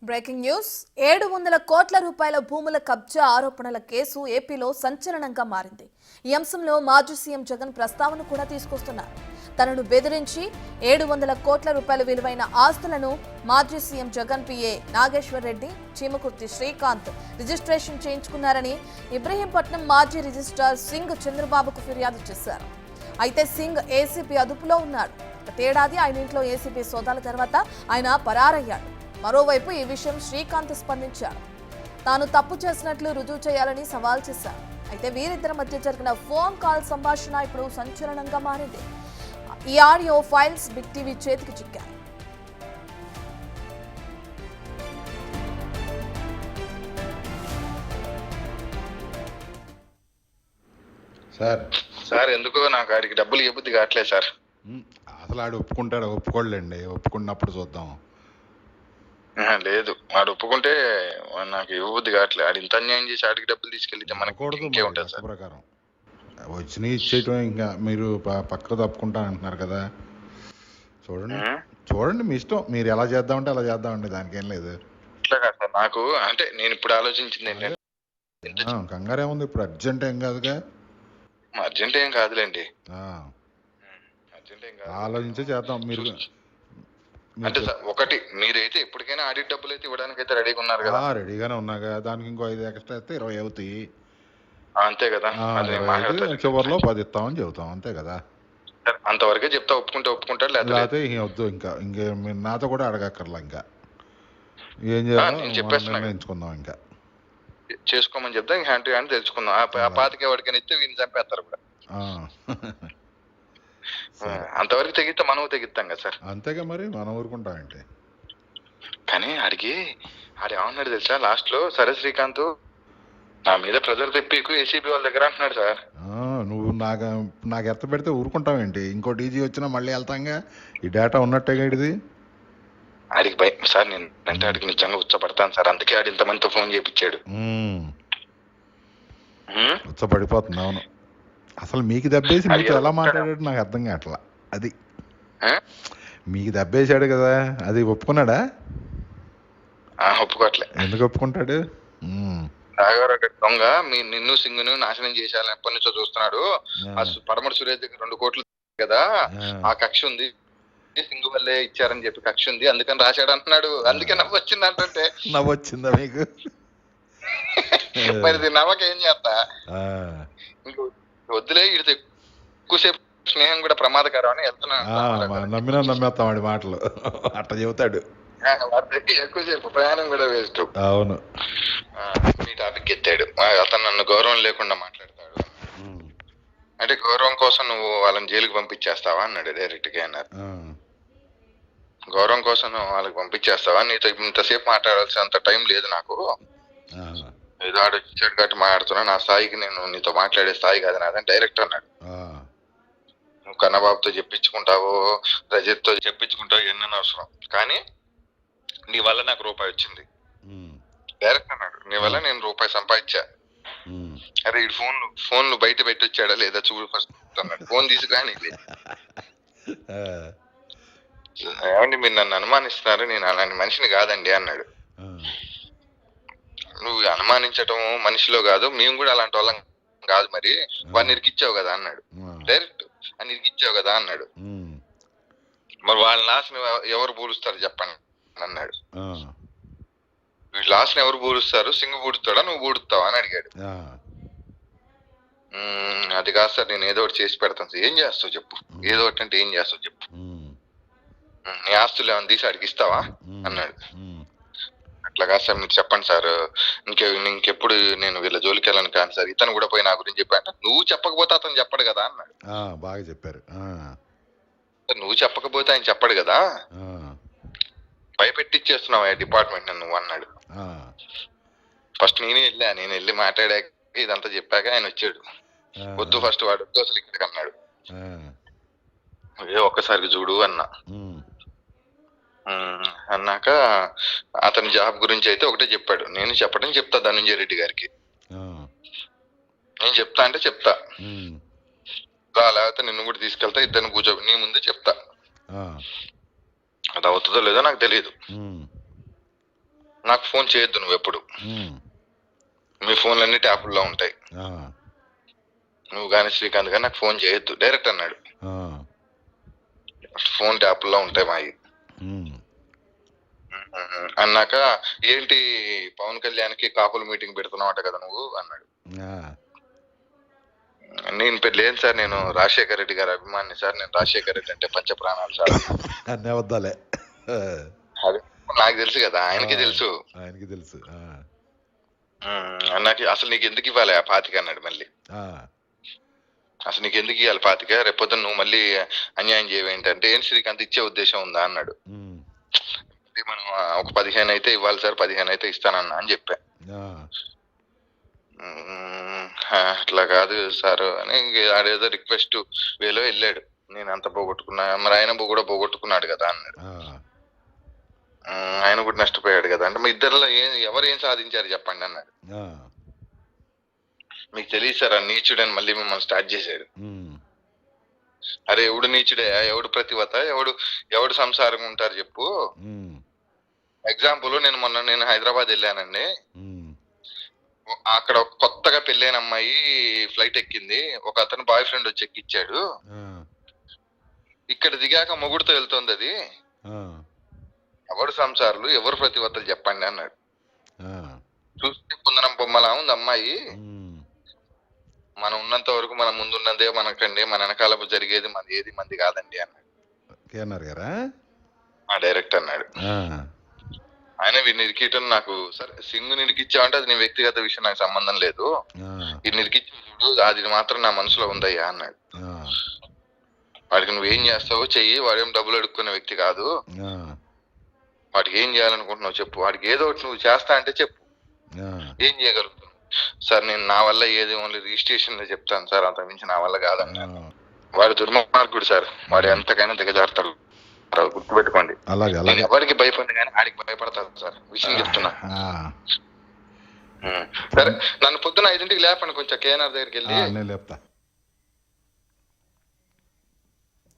Breaking news 700 కోట్ల రూపాయల భూముల కబ్జా ఆరోపణల కేసు ఏపీలో సంచలనంగా మారింది. ఈ అంశంలో మాజీ సీఎం జగన్ ప్రస్తావన కూడా తీసుకొస్తున్నారు. తనను బెదిరించి 700 కోట్ల రూపాయల విలువైన ఆస్తులను మాజీ CM Jagan PA Nageshwar Reddy, Chimakurthi Srikanth registration చేయించుకున్నారని ఇబ్రహీంపట్నం మాజీ రిజిస్ట్రార్ సింగ్ చంద్రబాబుకు ఫిర్యాదు చేశారు. అయితే సింగ్ ఏసీపీ అదుపులో ఉన్నాడు. గతేడాది ఆయన ఇంట్లో ఏసీపీ సోదాల తర్వాత ఆయన పరారయ్యాడు. మరోవైపు ఈ విషయం శ్రీకాంత్ స్పందించాడు. తాను తప్పు చేసినట్లు రుజువు చేయాలని సవాల్ చేశారు. అయితే వీరిద్దరి మధ్య జరిగిన ఫోన్ కాల్ సంభాషణ ఇప్పుడు సంచలనంగా మారింది. ఈ ఆడియో ఫైల్స్ బిగ్ టీవీ చేతికి చిక్కాయి. సార్ ఎందుకో నాకు ఆడికి డబ్బులు ఇవ్వబుద్ధి కావట్లేదు సార్. అసలు ఆడు ఒప్పుకుంటాడు ఒప్పుకోలేండి, ఒప్పుకున్నప్పుడు చూద్దాం. లేదు ఆడు ఒప్పుకుంటే నాకు ఇవ్వబుద్ధి కావట్లేదు. ఆడు ఇంత అన్యాయం చేసి ఆడికి డబ్బులు తీసుకెళ్తే మనకు ఉంటుంది సార్. ప్రకారం వచ్చిన ఇచ్చేయటం, ఇంకా మీరు పక్క తప్పుకుంటా అంటున్నారు కదా. చూడండి చూడండి మీ ఇష్టం, మీరు ఎలా చేద్దామంటే అలా చేద్దామండి, దానికి ఏం లేదు. ఇట్లా కాదు సార్, నాకు అంటే నేను ఇప్పుడు ఆలోచించింది ఏంటంటే కంగారు ఏముంది, ఇప్పుడు అర్జెంట్ ఏం కాదుగా. అర్జెంట్ ఏం కాదులేండి, ఆలోచించే చేద్దాం. మీరు అంటే ఒకటి మీరైతే ఎప్పటికైనా ఆడిట్ డబ్బులు అయితే ఇవ్వడానికి అయితే రెడీగా ఉన్నారు కదా. రెడీగానే ఉన్నాగా, దానికి ఇంకో 5 ఎక్స్ట్రా అయితే 20 అవుతాయి. అంతే కదా, చివరిలో 10 ఇస్తామని చెబుతాం, అంతే కదా. అంతవరకే చెప్తా, ఒప్పుకుంటాడు లేకపోతే వద్దు. ఇంకే మీరు నాతో కూడా అడగక్కర్లా, ఇంకా ఏం చేయాలో నిర్ణయించుకుందాం, ఇంకా చేసుకోమని చెప్తా. ఇంకా హ్యాండ్ హ్యాండ్ తెలుసుకుందాం. ఆ పాతికే వాడికని ఇస్తే వీళ్ళు చంపేస్తారు కూడా. అంతవరకు తెగిస్తే మనం తెగిస్తాం కదా సార్. అంతేగా, మరి మనం ఊరుకుంటామంటే. కానీ ఆడికి ఏమన్నాడు తెలుసా లాస్ట్ లో, సరే శ్రీకాంత్ నా మీద ప్రెజర్ తెప్పికు ఏసీబీ వాళ్ళ దగ్గర అంటున్నాడు సార్. నువ్వు నాకు ఎత్త పెడితే ఊరుకుంటావేంటి? ఇంకో డీజీ వచ్చినా మళ్ళీ వెళ్తాంగా, ఈ డేటా ఉన్నట్టేగా ఇది. ఆడికి భయం సార్, నేను అంటే ఆడికి నిజంగా ఉచ్చపడతాను సార్. అందుకే ఆడి ఇంతమందితో ఫోన్ చేయించాడు. ఉచ్చపడిపోతుంది. అవును, అసలు మీకు దెబ్బేసి మీతో ఎలా మాట్లాడాడు నాకు అర్థం కావట్లా. అది మీకు దెబ్బేసాడు కదా, అది ఒప్పుకున్నాడా? ఒప్పుకోవట్లే. ఎందుకు ఒప్పుకుంటాడు? దొంగ నిన్ను సింగును నాశనం చేసేయాలని ఎప్పటి నుంచో చూస్తున్నాడు. ఆ పడమటి సురేష్ దగ్గర 2 కోట్లు కదా, ఆ కక్ష ఉంది, సింగు వల్లే ఇచ్చారని చెప్పి కక్ష ఉంది, అందుకని రాశాడు అంటున్నాడు. అందుకే నవ్వు వచ్చింది అంటే. నవ్వు వచ్చిందా మీకు? మరి నవ్వకేం చేస్తా, ఇంక వద్దులే. ఇడితే ఎక్కువసేపు స్నేహం కూడా ప్రమాదకరం అని వెళ్తున్నాను. నమ్మేస్తాం వాడి మాటలు, అట్లా చెబుతాడు. ఎక్కువసేపు ప్రయాణం కూడా వేస్ట్. అవును, మీ టాపిక్ ఎత్తాడు. అతను నన్ను గౌరవం లేకుండా మాట్లాడతాడు అంటే, గౌరవం కోసం నువ్వు వాళ్ళని జైలుకి పంపించేస్తావా అన్నాడు డైరెక్ట్ గా. అన్నారు, గౌరవం కోసం నువ్వు వాళ్ళకి పంపించేస్తావా, నీతో ఇంతసేపు మాట్లాడాల్సినంత టైం లేదు నాకు, ఏదో ఆడు ఇచ్చాడు కాబట్టి మాట్లాడుతున్నా, నా స్థాయికి నేను నీతో మాట్లాడే స్థాయి కాదు నాదని డైరెక్ట్ అన్నాడు. నువ్వు కన్నబాబుతో చెప్పించుకుంటావు, రజిత్ తో చెప్పించుకుంటావు, ఎన్నో అవసరం, కానీ నీ వల్ల నాకు రూపాయి వచ్చింది డైరెక్ట్ అన్నాడు. నీ వల్ల నేను రూపాయి సంపాదించా. అరే ఈ ఫోన్లు బయట పెట్టి వచ్చాడా లేదా చూడు ఫస్ట్ అన్నాడు. ఫోన్ తీసుకుని ఏమండి మీరు నన్ను అనుమానిస్తున్నారు, నేను అలాంటి మనిషిని కాదండి అన్నాడు. నువ్వు అనుమానించటం మనిషిలో కాదు, మేము కూడా అలాంటి వాళ్ళం కాదు, మరి వాడిని ఇరికిచ్చావు కదా అన్నాడు. డైరెక్ట్ అని ఇరికిచ్చావు కదా అన్నాడు. మరి వాళ్ళ నాశనం ఎవరు పూలుస్తారు చెప్పండి అన్నాడు. వీళ్ళు లాస్ట్ ఎవరు పూడుస్తారు, సింగు పూడుతాడా నువ్వు పూడుతావా అని అడిగాడు. అది కాదు సార్, నేను ఏదో ఒకటి చేసి పెడతాను సార్. ఏం చేస్తావు చెప్పు, ఏదో ఒకటి అంటే ఏం చేస్తావు చెప్పు, నీ ఆస్తులు ఏమైనా తీసి అడిగిస్తావా అన్నాడు. అట్లా కాదు సార్, మీరు చెప్పండి సార్, ఇంకెప్పుడు నేను వీళ్ళ జోలికి వెళ్ళను కాదు సార్. ఇతను కూడా పోయి నా గురించి చెప్పాడు. నువ్వు చెప్పకపోతే అతను చెప్పడు కదా అన్నాడు. బాగా చెప్పారు. నువ్వు చెప్పకపోతే ఆయన చెప్పడు కదా, భయపెట్టిచ్చేస్తున్నావు డిపార్ట్మెంట్ నువ్వు అన్నాడు. ఫస్ట్ నేను వెళ్ళి మాట్లాడాక ఇదంతా చెప్పాక ఆయన వచ్చాడు. వద్దు ఫస్ట్ వాడు వద్దు అసలు ఇక్కడికి అన్నాడు. ఒక్కసారికి చూడు అన్నా. అన్నాక అతని జాబ్ గురించి అయితే ఒకటే చెప్పాడు. నేను చెప్తా ధనంజయ రెడ్డి గారికి, నేను చెప్తా అంటే చెప్తా, లేకపోతే నిన్ను కూడా తీసుకెళ్తా, ఇద్దరిని కూర్చో నీ ముందే చెప్తా. అది అవుతుందో లేదో నాకు తెలియదు. నాకు ఫోన్ చేయొద్దు నువ్వు ఎప్పుడు, ఉమ్, మీ ఫోన్లన్నీ ట్యాపుల్లో ఉంటాయి, ఆ, నువ్వు కానీ శ్రీకాంత్ కానీ నాకు ఫోన్ చేయొద్దు డైరెక్ట్ అన్నాడు. ఆ, ఫోన్ ట్యాపుల్లో ఉంటాయి మావి ఉమ్, అన్నాక, ఏంటి పవన్ కళ్యాణ్కి కాపుల మీటింగ్ పెడుతున్నావు కదా నువ్వు అన్నాడు. ఆ, నేను లేదు సార్, నేను రాజశేఖర రెడ్డి గారి అభిమాని సార్, నేను రాజశేఖర రెడ్డి అంటే పంచ ప్రాణాలు సార్. అన్నీ వద్దాలే. అది నాకు తెలుసు కదా, ఆయనకి తెలుసు. ఆయనకి తెలుసు. ఆ, అన్నాకి అసలు నీకు ఎందుకు ఇవ్వాలి ఆ 25 అన్నాడు మళ్ళీ. ఆ, అసలు నీకు ఎందుకు ఇవ్వాలి 25, రేపొద్దున నువ్వు మళ్ళీ అన్యాయం చేయవేంటంటే, ఏం శ్రీకాంత్ ఇచ్చే ఉద్దేశం ఉందా అన్నాడు. ఉమ్, మనం ఒక 15 అయితే ఇవ్వాలి సార్, 15 అయితే ఇస్తానన్నా అని చెప్పా. ఆ, అట్లా కాదు సార్ అని ఆడేదో రిక్వెస్ట్ వేలో వెళ్ళాడు. నేను అంత పోగొట్టుకున్నా, మరి ఆయన కూడా పోగొట్టుకున్నాడు కదా అన్నాడు. ఆ, ఆయన కూడా నష్టపోయాడు కదా అంటే, మీ ఇద్దరిలో ఎవరు ఏం సాధించారు చెప్పండి అన్నాడు. ఆ, మీకు తెలియదు సార్ ఆ నీచుడని మళ్ళీ మిమ్మల్ని స్టార్ట్ చేశాడు. ఉమ్, అరే ఎవడు నీచుడే, ఎవడు ప్రతివత, ఎవడు సంసారం ఉంటారు చెప్పు. ఉమ్, ఎగ్జాంపుల్, నేను హైదరాబాద్ వెళ్ళానండి, ఉమ్, అక్కడ కొత్తగా పెళ్ళైన అమ్మాయి ఫ్లైట్ ఎక్కింది, ఒక అతను బాయ్ ఫ్రెండ్ వచ్చి ఎక్కిచ్చాడు, ఆ, ఇక్కడ దిగాక మొగుడుతో వెళ్తుంది అది, ఆ, ఎవడు సంసారులు ఎవరు ప్రతివత్తలు చెప్పండి అన్నాడు. ఆ, చూస్తే కుందనం బొమ్మలా ఉంది అమ్మాయి, ఉమ్, మనం ఉన్నంత వరకు మనం ముందున్నదే మనకండి, మన వెనకాల జరిగేది మన ఏది మంది కాదండి అన్నాడు. కేఎన్ఆర్ గారా? ఆ డైరెక్ట్ అన్నాడు. ఆ, ఆయన వీడిని ఇరికియటం నాకు, సరే సింగు నిరికిచ్చావంటే అది నీ వ్యక్తిగత విషయం, నాకు సంబంధం లేదు, ఆ, ఇది నిరికిచ్చి చూడు, అది మాత్రం నా మనసులో ఉందయ్యా అన్నాడు. ఆ, వాడికి నువ్వేం చేస్తావో చెయ్యి, వాడేం డబ్బులు అడుక్కునే వ్యక్తి కాదు, ఆ, వాడికి ఏం చేయాలనుకుంటున్నావు చెప్పు, వాడికి ఏదో ఒకటి నువ్వు చేస్తా అంటే చెప్పు, ఆ, ఏం చేయగలుగుతావు సార్, నేను నా వల్ల ఏది ఓన్లీ రిజిస్ట్రేషన్ లో చెప్తాను సార్, అంత మించి నా వల్ల కాదన్నాను. వాడు దుర్మార్గుడు సార్, వాడు ఎంతకైనా దిగజారుతాడు, గుర్తుపెట్టుకోండి. అలాగే నేను ఎవరికి భయపడి కానీ ఆడికి భయపడతాను సార్, విషయం చెప్తున్నా. సరే నన్ను పొద్దున 5ంటికి లేపండి కొంచెం కేఎన్ఆర్ దగ్గరికి వెళ్ళి. నేను లేపుతా.